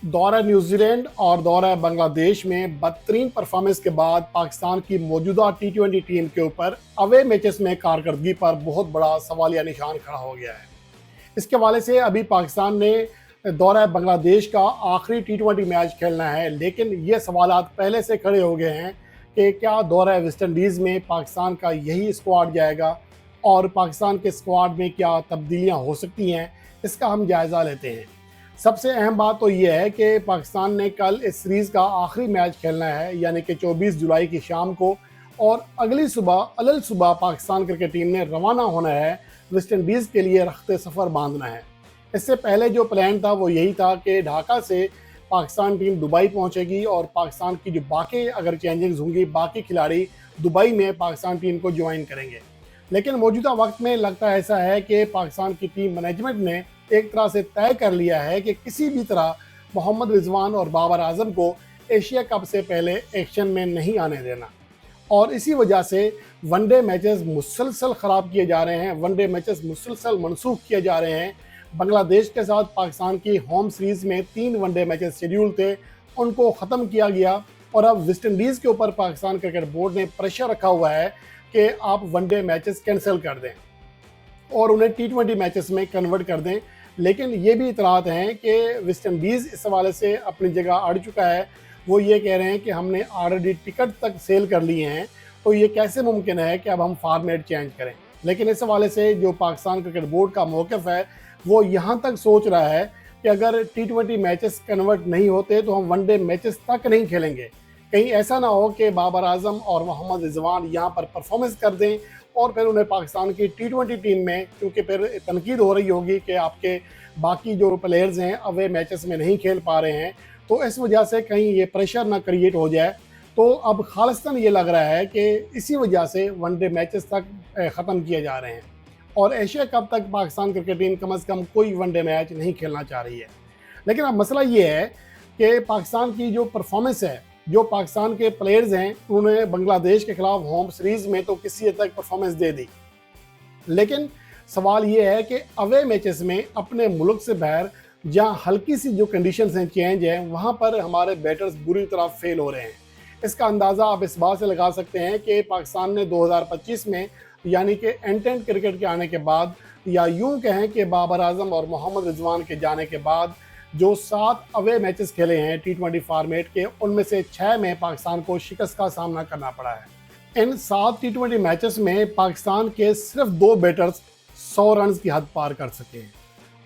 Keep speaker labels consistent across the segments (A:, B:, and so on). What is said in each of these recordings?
A: दौरा न्यूजीलैंड और दौरा बांग्लादेश में बदतरीन परफॉर्मेंस के बाद पाकिस्तान की मौजूदा टी20 टीम के ऊपर अवे मैचेस में कारकर्दगी पर बहुत बड़ा सवालिया निशान खड़ा हो गया है। इसके हवाले से अभी पाकिस्तान ने दौरा बांग्लादेश का आखिरी टी20 मैच खेलना है, लेकिन ये सवालात पहले से खड़े हो गए हैं कि क्या दौरा वेस्ट इंडीज़ में पाकिस्तान का यही स्क्वाड जाएगा और पाकिस्तान के स्क्वाड में क्या तब्दीलियाँ हो सकती हैं, इसका हम जायज़ा लेते हैं। सबसे अहम बात तो ये है कि पाकिस्तान ने कल इस सीरीज़ का आखिरी मैच खेलना है, यानी कि 24 जुलाई की शाम को, और अगली सुबह पाकिस्तान क्रिकेट टीम ने रवाना होना है वेस्ट इंडीज़ के लिए रख्ते सफ़र बांधना है। इससे पहले जो प्लान था वो यही था कि ढाका से पाकिस्तान टीम दुबई पहुंचेगी और पाकिस्तान की जो बाकी अगर चेंजिंग्स होंगी, बाकी खिलाड़ी दुबई में पाकिस्तान टीम को ज्वाइन करेंगे। लेकिन मौजूदा वक्त में लगता ऐसा है कि पाकिस्तान की टीम मैनेजमेंट ने एक तरह से तय कर लिया है कि किसी भी तरह मोहम्मद रिजवान और बाबर आजम को एशिया कप से पहले एक्शन में नहीं आने देना, और इसी वजह से वनडे मैचेस मुसलसल ख़राब किए जा रहे हैं, वनडे मैचेस मुसलसल मनसूख किए जा रहे हैं। बांग्लादेश के साथ पाकिस्तान की होम सीरीज़ में 3 वनडे मैचेस शेड्यूल थे, उनको ख़त्म किया गया, और अब वेस्ट इंडीज़ के ऊपर पाकिस्तान क्रिकेट बोर्ड ने प्रेशर रखा हुआ है कि आप वनडे मैचेस कैंसिल कर दें और उन्हें टी20 मैचेस में कन्वर्ट कर दें। लेकिन ये भी इतरात हैं कि वेस्ट इंडीज़ इस हवाले से अपनी जगह अड़ चुका है। वो ये कह रहे हैं कि हमने ऑलरेडी टिकट तक सेल कर लिए हैं, तो ये कैसे मुमकिन है कि अब हम फॉर्मेट चेंज करें। लेकिन इस हवाले से जो पाकिस्तान क्रिकेट बोर्ड का मौक़िफ़ है वो यहाँ तक सोच रहा है कि अगर टी20 मैचेस कन्वर्ट नहीं होते तो हम वनडे मैचेस तक नहीं खेलेंगे। कहीं ऐसा ना हो कि बाबर आजम और मोहम्मद रिजवान यहाँ पर परफॉर्मेंस कर दें और फिर उन्हें पाकिस्तान की टी20 टीम में, क्योंकि फिर तनकीद हो रही होगी कि आपके बाकी जो प्लेयर्स हैं अवे मैचेस में नहीं खेल पा रहे हैं, तो इस वजह से कहीं ये प्रेशर ना क्रिएट हो जाए। तो अब खालिस्तान ये लग रहा है कि इसी वजह से वनडे मैचेस तक ख़त्म किए जा रहे हैं और एशिया कप तक पाकिस्तान क्रिकेट टीम कम से कम कोई वनडे मैच नहीं खेलना चाह रही है। लेकिन अब मसला ये है कि पाकिस्तान की जो परफॉर्मेंस है, जो पाकिस्तान के प्लेयर्स हैं, उन्होंने बांग्लादेश के खिलाफ होम सीरीज़ में तो किसी हद तक परफॉर्मेंस दे दी, लेकिन सवाल ये है कि अवे मैचेस में अपने मुल्क से बाहर जहाँ हल्की सी जो कंडीशंस हैं, चेंज है, वहाँ पर हमारे बैटर्स बुरी तरह फेल हो रहे हैं। इसका अंदाज़ा आप इस बात से लगा सकते हैं कि पाकिस्तान ने 2025 में, यानी कि एंटेंट क्रिकेट के आने के बाद, या यूँ कहें कि बाबर आजम और मोहम्मद रिजवान के जाने के बाद, जो 7 अवे मैचेस खेले हैं टी20 फॉर्मेट के, उनमें से 6 में पाकिस्तान को शिकस्त का सामना करना पड़ा है। इन 7 टी20 मैचेस में पाकिस्तान के सिर्फ 2 बैटर्स 100 रन की हद पार कर सके हैं,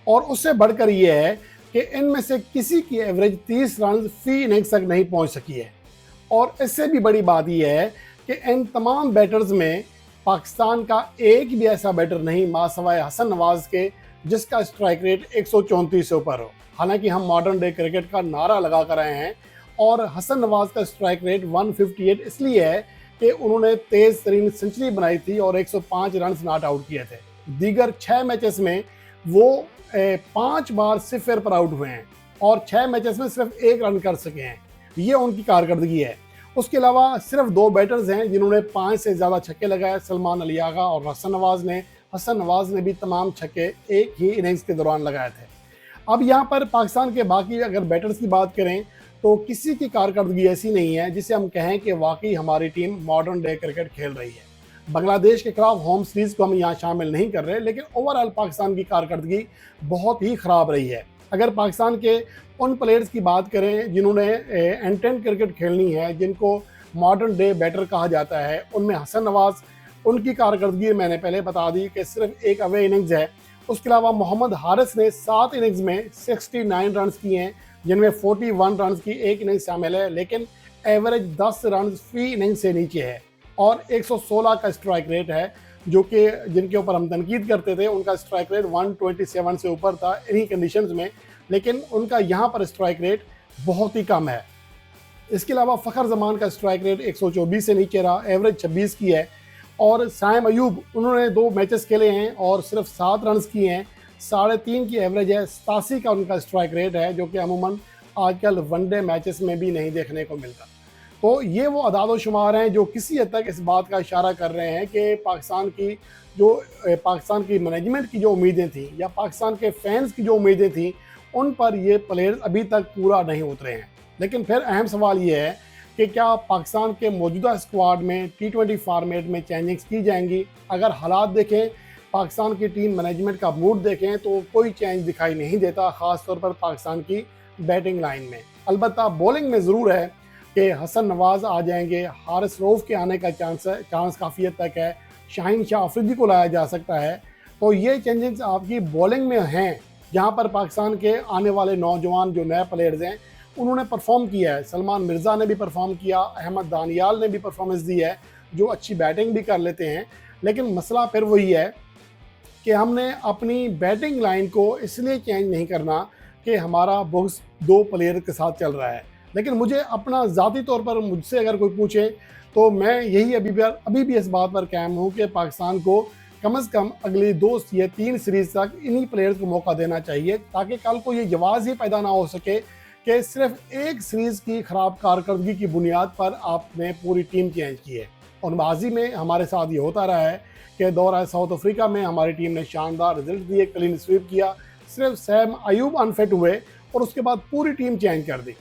A: और उससे बढ़कर ये है कि इनमें से किसी की एवरेज 30 रन फी इनिंग्स तक नहीं पहुंच सकी है। और इससे भी बड़ी बात यह है कि इन तमाम बैटर्स में पाकिस्तान का एक भी ऐसा बैटर नहीं मासवाए हसन नवाज के जिसका स्ट्राइक रेट 134 से ऊपर हो। हालांकि हम मॉडर्न डे क्रिकेट का नारा लगा कर आए हैं, और हसन नवाज का स्ट्राइक रेट 158 इसलिए है कि उन्होंने तेज़ तरीन सेंचुरी बनाई थी और 105 रन नॉट आउट किए थे। दीगर 6 मैचेस में वो 5 बार सिफर पर आउट हुए हैं और 6 मैचेस में सिर्फ 1 रन कर सके हैं। ये उनकी कारकर्दगी है। उसके अलावा सिर्फ 2 बैटर्स हैं जिन्होंने 5 से ज़्यादा छक्के लगाए, सलमान अली आगा और हसन नवाज ने भी तमाम छक्के एक ही इनिंग्स के दौरान लगाए थे। अब यहाँ पर पाकिस्तान के बाकी अगर बैटर्स की बात करें तो किसी की कारकर्दगी ऐसी नहीं है जिसे हम कहें कि वाकई हमारी टीम मॉडर्न डे क्रिकेट खेल रही है। बांग्लादेश के खिलाफ होम सीरीज़ को हम यहाँ शामिल नहीं कर रहे, लेकिन ओवरऑल पाकिस्तान की कारकर्दगी बहुत ही ख़राब रही है। अगर पाकिस्तान के उन प्लेयर्स की बात करें जिन्होंने एंटेंट क्रिकेट खेलनी है, जिनको मॉडर्न डे बैटर कहा जाता है, उनमें हसन नवाज, उनकी कारकर्दगी मैंने पहले बता दी कि सिर्फ एक अवे इनिंग्स है। उसके अलावा मोहम्मद हारिस ने 7 इनिंग्स में 69 रन किए हैं, जिनमें 41 रन की एक इनिंग शामिल है, लेकिन एवरेज 10 रन फी इनिंग से नीचे है और 116 का स्ट्राइक रेट है, जो कि जिनके ऊपर हम तनकीद करते थे उनका स्ट्राइक रेट 127 से ऊपर था इन्हीं कंडीशंस में, लेकिन उनका यहाँ पर स्ट्राइक रेट बहुत ही कम है। इसके अलावा फ़खर जमान का स्ट्राइक रेट 124 से नीचे रहा, एवरेज 26 की है, और साइम अयूब, उन्होंने 2 मैचेस खेले हैं और सिर्फ 7 रन किए हैं, 3.5 की एवरेज है, 87 का उनका स्ट्राइक रेट है, जो कि अमूमन आजकल वनडे मैचेस में भी नहीं देखने को मिलता। तो ये वो अदाद शुमार हैं जो किसी हद तक इस बात का इशारा कर रहे हैं कि पाकिस्तान की मैनेजमेंट की जो उम्मीदें थी या पाकिस्तान के फैंस की जो उम्मीदें थी, उन पर ये प्लेयर्स अभी तक पूरा नहीं उतरे हैं। लेकिन फिर अहम सवाल ये है कि क्या पाकिस्तान के मौजूदा स्क्वाड में T20 फॉर्मेट में चेंजिंग्स की जाएंगी। अगर हालात देखें, पाकिस्तान की टीम मैनेजमेंट का मूड देखें तो कोई चेंज दिखाई नहीं देता, ख़ासतौर पर पाकिस्तान की बैटिंग लाइन में। अलबत्ता बॉलिंग में ज़रूर है कि हसन नवाज आ जाएंगे, हारिस रऊफ के आने का चांस काफ़ी हद तक है, शाहीन शाह अफरीदी को लाया जा सकता है। तो ये चेंजेस आपकी बॉलिंग में हैं, जहाँ पर पाकिस्तान के आने वाले नौजवान जो नए प्लेयर्स हैं उन्होंने परफॉर्म किया है। सलमान मिर्ज़ा ने भी परफॉर्म किया, अहमद दानियाल ने भी परफॉर्मेंस दी है, जो अच्छी बैटिंग भी कर लेते हैं। लेकिन मसला फिर वही है कि हमने अपनी बैटिंग लाइन को इसलिए चेंज नहीं करना कि हमारा बुक्स 2 प्लेयर के साथ चल रहा है। लेकिन मुझे अपना ज़ाती तौर पर मुझसे अगर कोई पूछे तो मैं यही अभी भी इस बात पर कायम हूँ कि पाकिस्तान को कम से कम अगली 2 या 3 सीरीज़ तक इन्हीं प्लेयर्स को मौका देना चाहिए, ताकि कल को ये जवाज़ ही पैदा ना हो सके कि सिर्फ एक सीरीज़ की ख़राब कारकर्दगी की बुनियाद पर आपने पूरी टीम चेंज की है। और माजी में हमारे साथ ये होता रहा है कि दौरा साउथ अफ्रीका में हमारी टीम ने शानदार रिजल्ट दिए, क्लीन स्वीप किया, सिर्फ सैम अयूब अनफिट हुए और उसके बाद पूरी टीम चेंज कर दी,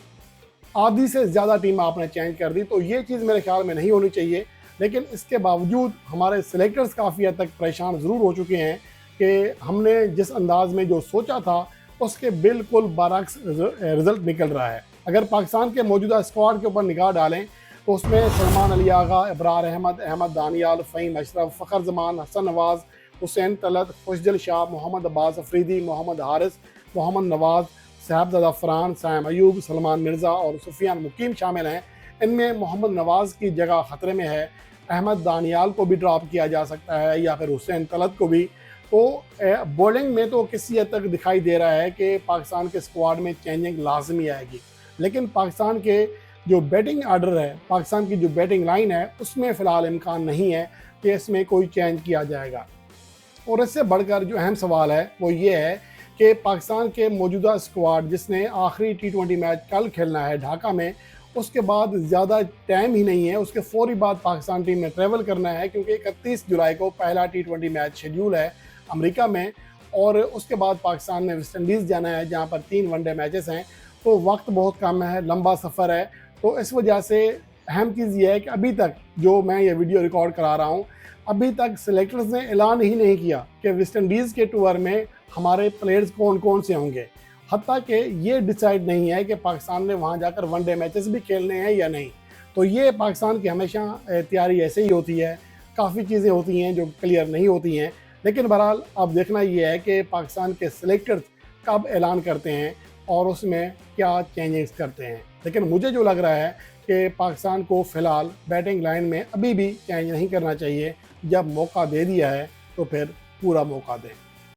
A: आधी से ज़्यादा टीम आपने चेंज कर दी। तो ये चीज़ मेरे ख्याल में नहीं होनी चाहिए। लेकिन इसके बावजूद हमारे सिलेक्टर्स काफ़ी हद तक परेशान ज़रूर हो चुके हैं कि हमने जिस अंदाज में जो सोचा था उसके बिल्कुल बरअक्स रिजल्ट निकल रहा है। अगर पाकिस्तान के मौजूदा स्क्वाड के ऊपर निगाह डालें तो उसमें सलमान अली आगा, इब्रार अहमद, अहमद दानियाल, फ़हीम अशरफ, फ़खर जमान, हसन नवाज़, हुसैन तलत, खुशदिल शाह, मोहम्मद अब्बास अफरीदी, मोहम्मद हारिस, मोहम्मद नवाज़, साहबजादा फ़रहान, सैम अयूब, सलमान मिर्ज़ा और सुफियान मुकीम शामिल हैं। इनमें मोहम्मद नवाज़ की जगह ख़तरे में है, अहमद दानियाल को भी ड्रॉप किया जा सकता है या फिर हुसैन तलत को भी। तो बॉलिंग में तो किसी हद तक दिखाई दे रहा है कि पाकिस्तान के स्क्वाड में चेंजिंग लाजमी आएगी। लेकिन पाकिस्तान के जो बैटिंग आर्डर है, पाकिस्तान की जो बैटिंग लाइन है, उसमें फ़िलहाल इम्कान नहीं है कि इसमें कोई चेंज किया जाएगा। और इससे बढ़कर जो अहम सवाल है वो ये है कि पाकिस्तान के मौजूदा स्क्वाड जिसने आखिरी T20 मैच कल खेलना है ढाका में, उसके बाद ज़्यादा टाइम ही नहीं है, उसके फ़ौरी बाद पाकिस्तान टीम ने ट्रैवल करना है, क्योंकि 31 जुलाई को पहला T20 मैच शेड्यूल है अमेरिका में। और उसके बाद पाकिस्तान ने वेस्ट इंडीज़ जाना है, जहाँ पर 3 वनडे मैचेस हैं। तो वक्त बहुत कम है, लंबा सफ़र है। तो इस वजह से अहम चीज़ ये है कि अभी तक जो मैं ये वीडियो रिकॉर्ड करा रहा हूँ, अभी तक सिलेक्टर्स ने ऐलान ही नहीं किया कि वेस्ट इंडीज़ के टूर में हमारे प्लेयर्स कौन कौन से होंगे। हत्ता कि ये डिसाइड नहीं है कि पाकिस्तान ने वहाँ जाकर वनडे मैचेस भी खेलने हैं या नहीं। तो ये पाकिस्तान की हमेशा तैयारी ऐसे ही होती है, काफ़ी चीज़ें होती हैं जो क्लियर नहीं होती हैं। लेकिन बहरहाल अब देखना ये है कि पाकिस्तान के सिलेक्टर्स कब ऐलान करते हैं और उसमें क्या चेंजेस करते हैं। लेकिन मुझे जो लग रहा है कि पाकिस्तान को फ़िलहाल बैटिंग लाइन में अभी भी चेंज नहीं करना चाहिए। जब मौका दे दिया है तो फिर पूरा मौका दें।